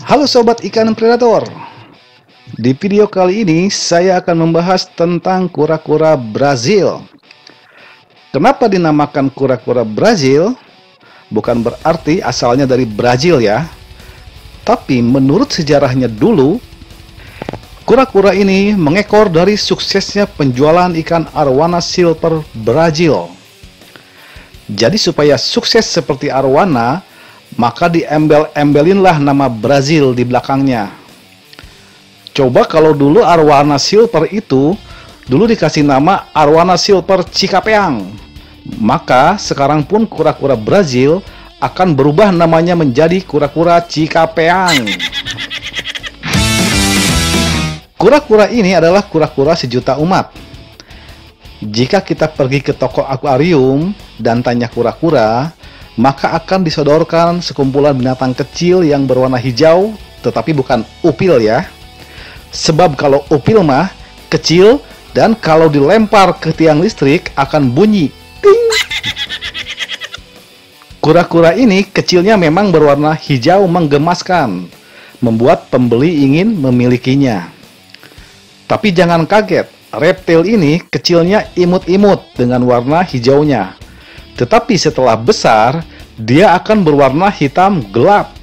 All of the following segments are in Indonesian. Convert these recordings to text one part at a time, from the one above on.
Halo sobat ikan predator. Di video kali ini saya akan membahas tentang kura-kura Brazil. Kenapa dinamakan kura-kura Brazil? Bukan berarti asalnya dari Brazil ya. Tapi menurut sejarahnya dulu, kura-kura ini mengekor dari suksesnya penjualan ikan arwana silver Brazil. Jadi supaya sukses seperti arwana, maka diembel-embelinlah nama Brazil di belakangnya. Coba kalau dulu arwana silver itu dulu dikasih nama arwana silver Cikapeang, maka sekarang pun kura-kura Brazil akan berubah namanya menjadi kura-kura Cikapeang. Kura-kura ini adalah kura-kura sejuta umat. Jika kita pergi ke toko akuarium dan tanya kura-kura, maka akan disodorkan sekumpulan binatang kecil yang berwarna hijau, tetapi bukan upil ya. Sebab kalau upil mah kecil dan kalau dilempar ke tiang listrik akan bunyi ting. Kura-kura ini kecilnya memang berwarna hijau menggemaskan, membuat pembeli ingin memilikinya. Tapi jangan kaget, reptil ini kecilnya imut-imut dengan warna hijaunya. Tetapi setelah besar, dia akan berwarna hitam gelap.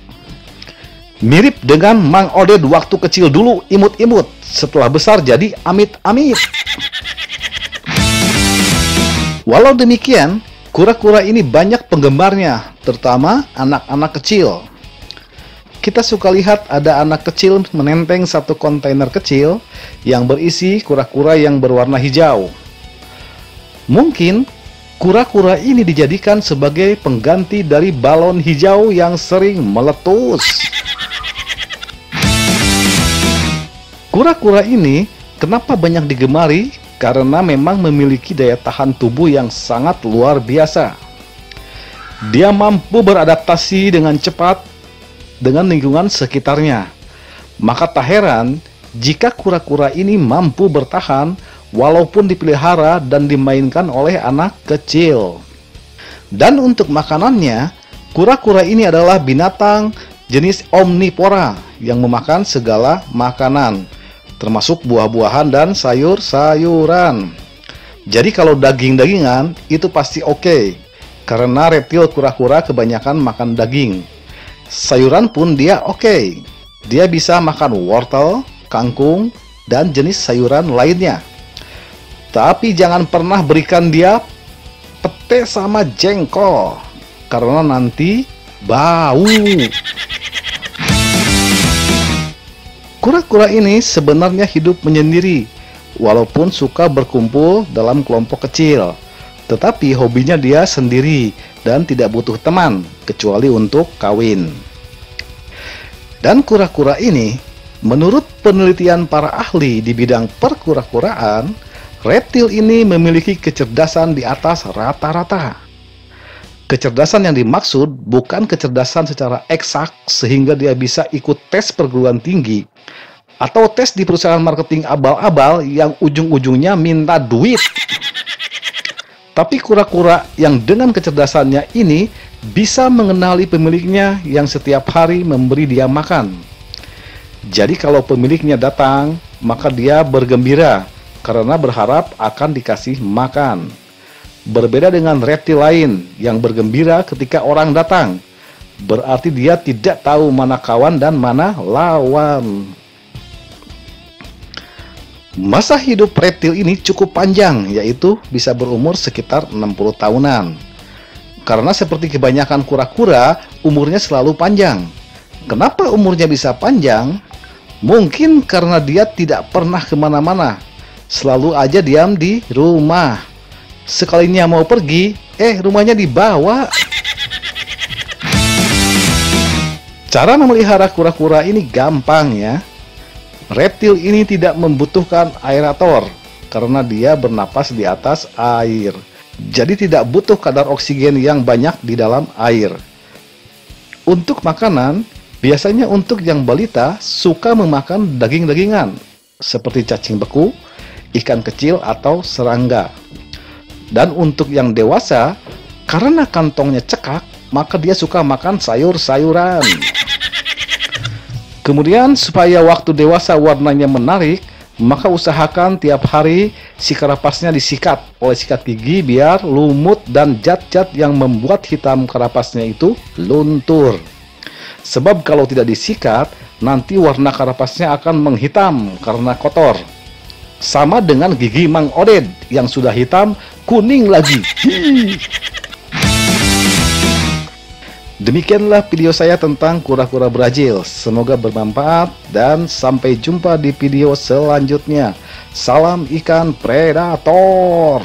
Mirip dengan Mang Oded waktu kecil dulu imut-imut, setelah besar jadi amit-amit. Walau demikian, kura-kura ini banyak penggemarnya, terutama anak-anak kecil. Kita suka lihat ada anak kecil menenteng satu kontainer kecil yang berisi kura-kura yang berwarna hijau. Mungkin kura-kura ini dijadikan sebagai pengganti dari balon hijau yang sering meletus. Kura-kura ini kenapa banyak digemari? Karena memang memiliki daya tahan tubuh yang sangat luar biasa. Dia mampu beradaptasi dengan cepat dengan lingkungan sekitarnya. Maka tak heran jika kura-kura ini mampu bertahan walaupun dipelihara dan dimainkan oleh anak kecil. Dan untuk makanannya, kura-kura ini adalah binatang jenis omnivora yang memakan segala makanan, termasuk buah-buahan dan sayur-sayuran. Jadi kalau daging-dagingan itu pasti oke, karena reptil kura-kura kebanyakan makan daging. Sayuran pun dia oke. Dia bisa makan wortel, kangkung, dan jenis sayuran lainnya. Tapi jangan pernah berikan dia pete sama jengkol, karena nanti bau. Kura-kura ini sebenarnya hidup menyendiri, walaupun suka berkumpul dalam kelompok kecil. Tetapi hobinya dia sendiri dan tidak butuh teman, kecuali untuk kawin. Dan kura-kura ini, menurut penelitian para ahli di bidang perkura-kuraan, reptil ini memiliki kecerdasan di atas rata-rata. Kecerdasan yang dimaksud bukan kecerdasan secara eksak sehingga dia bisa ikut tes perguruan tinggi atau tes di perusahaan marketing abal-abal yang ujung-ujungnya minta duit. Tapi kura-kura yang dengan kecerdasannya ini bisa mengenali pemiliknya yang setiap hari memberi dia makan. Jadi kalau pemiliknya datang, maka dia bergembira karena berharap akan dikasih makan. Berbeda dengan reptil lain yang bergembira ketika orang datang. Berarti dia tidak tahu mana kawan dan mana lawan. Masa hidup reptil ini cukup panjang, yaitu bisa berumur sekitar 60 tahunan. Karena seperti kebanyakan kura-kura, umurnya selalu panjang. Kenapa umurnya bisa panjang? Mungkin karena dia tidak pernah kemana-mana. Selalu aja diam di rumah. Sekalinya mau pergi, rumahnya dibawa. Cara memelihara kura-kura ini gampang ya. Reptil ini tidak membutuhkan aerator karena dia bernapas di atas air. Jadi tidak butuh kadar oksigen yang banyak di dalam air. Untuk makanan, biasanya untuk yang balita suka memakan daging-dagingan seperti cacing beku, ikan kecil atau serangga. Dan untuk yang dewasa, karena kantongnya cekak, maka dia suka makan sayur-sayuran. Kemudian supaya waktu dewasa warnanya menarik, maka usahakan tiap hari si karapasnya disikat oleh sikat gigi biar lumut dan zat-zat yang membuat hitam karapasnya itu luntur. Sebab kalau tidak disikat, nanti warna karapasnya akan menghitam karena kotor. Sama dengan gigi Mang Oded yang sudah hitam, kuning lagi. Demikianlah video saya tentang kura-kura Brazil. Semoga bermanfaat dan sampai jumpa di video selanjutnya. Salam ikan predator.